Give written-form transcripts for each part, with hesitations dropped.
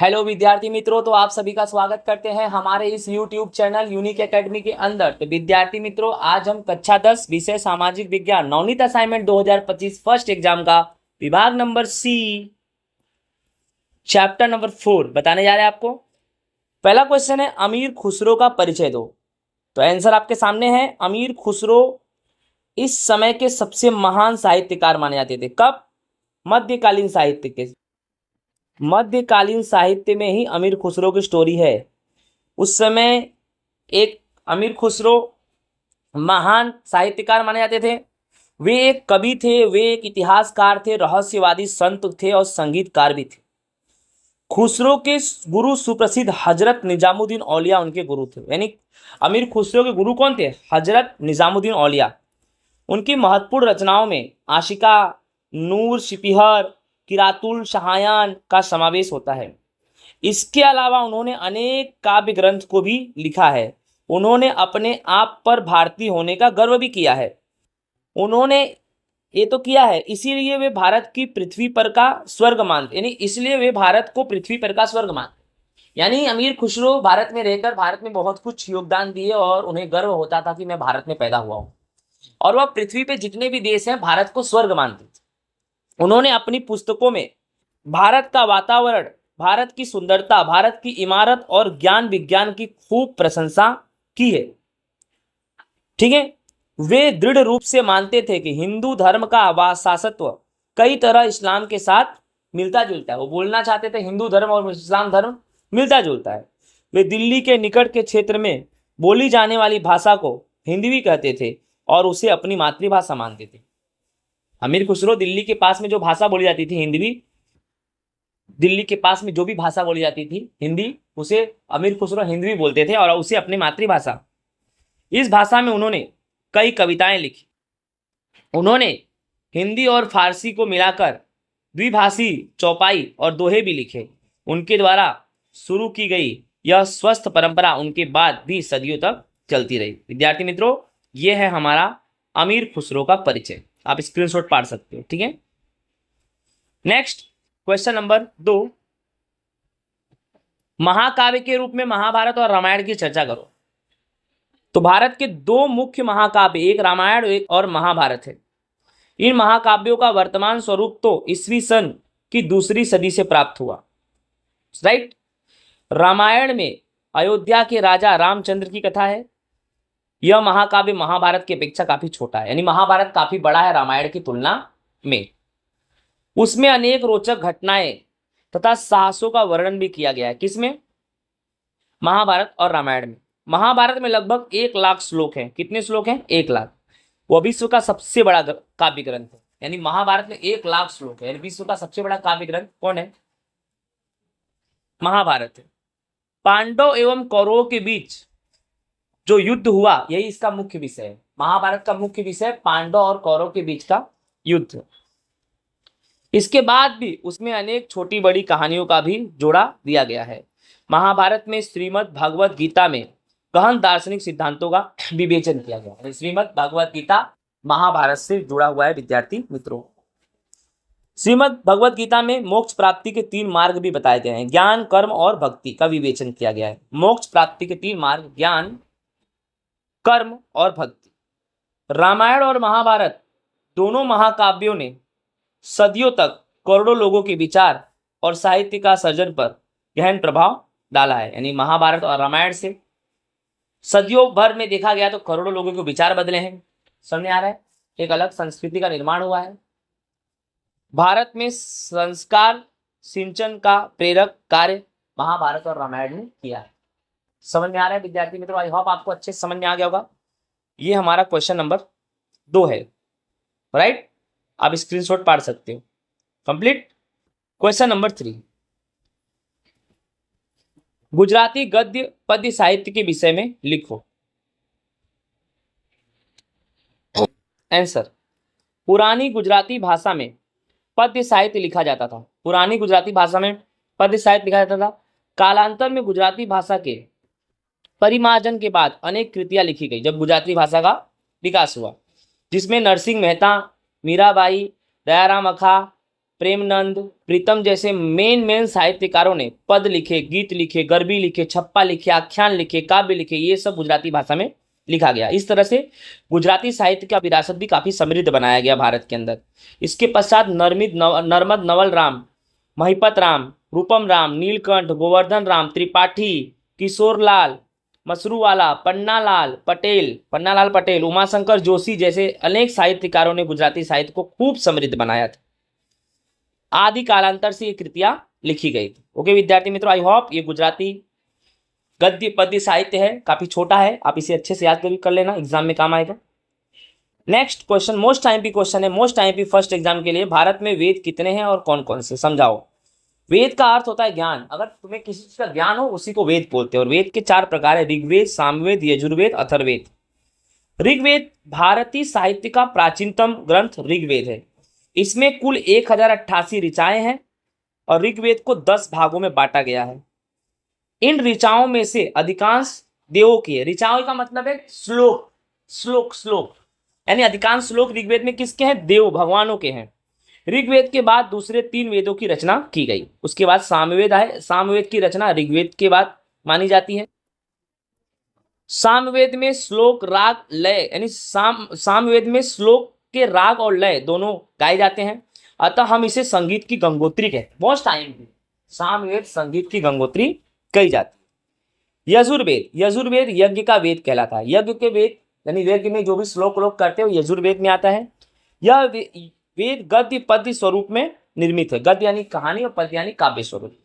Hello विद्यार्थी मित्रों, तो आप सभी का स्वागत करते हैं हमारे इस YouTube चैनल यूनिक एकेडमी के अंदर। तो विद्यार्थी मित्रों, आज हम कक्षा 10 विषय सामाजिक विज्ञान नवनीत असाइनमेंट 2025 फर्स्ट एग्जाम का विभाग नंबर सी चैप्टर नंबर 4 बताने जा रहे हैं आपको। पहला क्वेश्चन है, अमीर खुसरो का परिचय दो। तो आंसर आपके सामने है। अमीर खुसरो इस समय के सबसे महान साहित्यकार माने जाते थे। कब? मध्यकालीन साहित्य में ही अमीर खुसरो की स्टोरी है। उस समय एक अमीर खुसरो महान साहित्यकार माने जाते थे। वे एक कवि थे, वे एक इतिहासकार थे, रहस्यवादी संत थे और संगीतकार भी थे। खुसरो के गुरु सुप्रसिद्ध हजरत निजामुद्दीन औलिया उनके गुरु थे। यानी अमीर खुसरो के गुरु कौन थे? हजरत निजामुद्दीन औलिया। उनकी महत्वपूर्ण रचनाओं में आशिका, नूर शिपिहर, किरातुल शाहयान का समावेश होता है। इसके अलावा उन्होंने अनेक काव्य ग्रंथ को भी लिखा है। उन्होंने अपने आप पर भारतीय होने का गर्व भी किया है। उन्होंने ये तो किया है, इसीलिए वे भारत की पृथ्वी पर का स्वर्ग मानते, यानी इसलिए वे भारत को पृथ्वी पर का स्वर्ग मानते। यानी अमीर खुसरो भारत में रहकर भारत में बहुत कुछ योगदान दिए और उन्हें गर्व होता था कि मैं भारत में पैदा हुआ हूँ। और वह पृथ्वी पे जितने भी देश हैं भारत को स्वर्ग मानते थे। उन्होंने अपनी पुस्तकों में भारत का वातावरण, भारत की सुंदरता, भारत की इमारत और ज्ञान विज्ञान की खूब प्रशंसा की है। ठीक है। वे दृढ़ रूप से मानते थे कि हिंदू धर्म का शासत्व कई तरह इस्लाम के साथ मिलता जुलता है। वो बोलना चाहते थे हिंदू धर्म और इस्लाम धर्म मिलता जुलता है। वे दिल्ली के निकट के क्षेत्र में बोली जाने वाली भाषा को हिंदवी कहते थे और उसे अपनी मातृभाषा मानते थे। अमीर खुसरो दिल्ली के पास में जो भाषा बोली जाती थी हिंदवी, दिल्ली के पास में जो भी भाषा बोली जाती थी हिंदी, उसे अमीर खुसरो हिंदवी बोलते थे और उसे अपनी मातृभाषा। इस भाषा में उन्होंने कई कविताएं लिखी। उन्होंने हिंदी और फारसी को मिलाकर द्विभाषी चौपाई और दोहे भी लिखे। उनके द्वारा शुरू की गई यह स्वस्थ परंपरा उनके बाद भी सदियों तक चलती रही। विद्यार्थी मित्रों, यह है हमारा अमीर खुसरो का परिचय। आप स्क्रीनशॉट पाड़ सकते हो। ठीक है। नेक्स्ट क्वेश्चन नंबर 2, महाकाव्य के रूप में महाभारत और रामायण की चर्चा करो। तो भारत के दो मुख्य महाकाव्य, एक रामायण एक और महाभारत है। इन महाकाव्यों का वर्तमान स्वरूप तो ईस्वी सन की दूसरी सदी से प्राप्त हुआ। राइट। रामायण में अयोध्या के राजा रामचंद्र की कथा है। यह महाकाव्य महाभारत की अपेक्षा काफी छोटा है, यानी महाभारत काफी बड़ा है रामायण की तुलना में। उसमें अनेक रोचक घटनाएं तथा साहसों का वर्णन भी किया गया है। किसमें? महाभारत और रामायण में। महाभारत में लगभग 1,00,000 श्लोक हैं। कितने श्लोक हैं? 1,00,000। वह विश्व का सबसे बड़ा काव्य ग्रंथ है। यानी महाभारत में 1,00,000 श्लोक है। यानी विश्व का सबसे बड़ा काव्य ग्रंथ कौन है? महाभारत है। पांडव एवं कौरवों के बीच जो युद्ध हुआ, यही इसका मुख्य विषय है। महाभारत का मुख्य विषय पांडव और कौरव के बीच का युद्ध। इसके बाद भी उसमें अनेक छोटी बड़ी कहानियों का भी जोड़ा दिया गया है। महाभारत में श्रीमद् भगवत गीता में गहन दार्शनिक सिद्धांतों का विवेचन किया गया है। श्रीमद् भगवत गीता महाभारत से जुड़ा हुआ है। विद्यार्थी मित्रों, श्रीमद् भगवत गीता में मोक्ष प्राप्ति के 3 मार्ग भी बताए गए हैं। ज्ञान, कर्म और भक्ति का विवेचन किया गया है। मोक्ष प्राप्ति के 3 मार्ग, ज्ञान, कर्म और भक्ति। रामायण और महाभारत दोनों महाकाव्यों ने सदियों तक करोड़ों लोगों के विचार और साहित्य का सर्जन पर गहन प्रभाव डाला है। यानी महाभारत और रामायण से सदियों भर में देखा गया तो करोड़ों लोगों के विचार बदले हैं। समझ आ रहा है? एक अलग संस्कृति का निर्माण हुआ है। भारत में संस्कार सिंचन का प्रेरक कार्य महाभारत और रामायण ने किया है। समझ में आ रहा है विद्यार्थी मित्रों? आई होप आपको अच्छे समझ में आ गया होगा। ये हमारा क्वेश्चन नंबर 2 है। राइट। आप स्क्रीनशॉट पाड़ सकते हो। कंप्लीट। क्वेश्चन नंबर 3, गुजराती गद्य पद्य साहित्य के विषय में लिखो। आंसर, पुरानी गुजराती भाषा में पद्य साहित्य लिखा जाता था। पुरानी गुजराती भाषा में पद्य साहित्य लिखा जाता था। कालांतर में गुजराती भाषा के परिमार्जन के बाद अनेक कृतियां लिखी गई जब गुजराती भाषा का विकास हुआ, जिसमें नरसिंह मेहता, मीराबाई, दयाराम अखा, प्रेमनंद, प्रीतम जैसे मेन साहित्यकारों ने पद लिखे, गीत लिखे, गरबी लिखे, छप्पा लिखे, आख्यान लिखे, काव्य लिखे, ये सब गुजराती भाषा में लिखा गया। इस तरह से गुजराती साहित्य का विरासत भी काफी समृद्ध बनाया गया भारत के अंदर। इसके पश्चात नर्मद नवल राम, महिपत राम, रूपम राम, नीलकंठ, गोवर्धन राम, त्रिपाठी, किशोरलाल मसरूवाला, पन्नालाल पटेल, उमाशंकर जोशी जैसे अनेक साहित्यकारों ने गुजराती साहित्य को खूब समृद्ध बनाया था। आदि कालांतर से ये कृतियां लिखी गई थी। ओके विद्यार्थी मित्रों, आई होप ये गुजराती गद्य पद्य साहित्य है, काफी छोटा है, आप इसे अच्छे से याद कर लेना, एग्जाम में काम आएगा। Next question most time P question है, most time P first exam के लिए। भारत में वेद कितने हैं और कौन कौन से, समझाओ। वेद का अर्थ होता है ज्ञान, अगर तुम्हें किसी चीज का ज्ञान हो उसी को वेद बोलते हैं। और वेद के 4 प्रकार है, ऋग्वेद, सामवेद, यजुर्वेद, अथर्ववेद। ऋग्वेद भारतीय साहित्य का प्राचीनतम ग्रंथ ऋग्वेद है। इसमें कुल 1088 ऋचाएं हैं और ऋग्वेद को 10 भागों में बांटा गया है। इन ऋचाओं में से अधिकांश देवों की है। ऋचाओं का मतलब है श्लोक, यानी अधिकांश श्लोक ऋग्वेद में किसके हैं, देव भगवानों के हैं। ऋग्वेद के बाद दूसरे 3 वेदों की रचना की गई। उसके बाद सामवेद आए। सामवेद की रचना ऋग्वेद के बाद मानी जाती है। सामवेद में श्लोक, राग, लय, यानी सामवेद में श्लोक के राग और लय दोनों गाए जाते हैं, अतः हम इसे संगीत की गंगोत्री कहते हैं। बहुत टाइम पे सामवेद संगीत की गंगोत्री कही जाती है। यजुर्वेद यज्ञ का वेद कहलाता है। यज्ञ के वेद यानी यज्ञ में जो भी श्लोक लोग करते हैं वो यजुर्वेद में आता है। यह वेद गद्य पद्य स्वरूप में निर्मित है। गद्य यानी कहानी और पद्य यानी काव्य स्वरूप।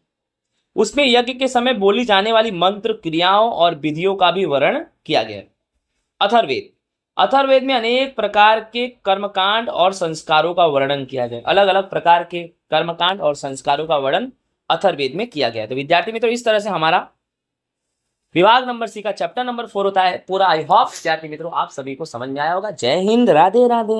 उसमें यज्ञ के समय बोली जाने वाली मंत्र, क्रियाओं और विधियों का भी वर्णन किया गया है। अथर्ववेद में अनेक प्रकार के कर्मकांड और संस्कारों का वर्णन किया गया है। अलग अलग प्रकार के कर्मकांड और संस्कारों का वर्णन अथर्ववेद में किया गया है। तो विद्यार्थी मित्रों, इस तरह से हमारा विभाग नंबर सी का चैप्टर नंबर 4 होता है पूरा। आई होप विद्यार्थी मित्रों आप सभी को समझ में आया होगा। जय हिंद, राधे राधे।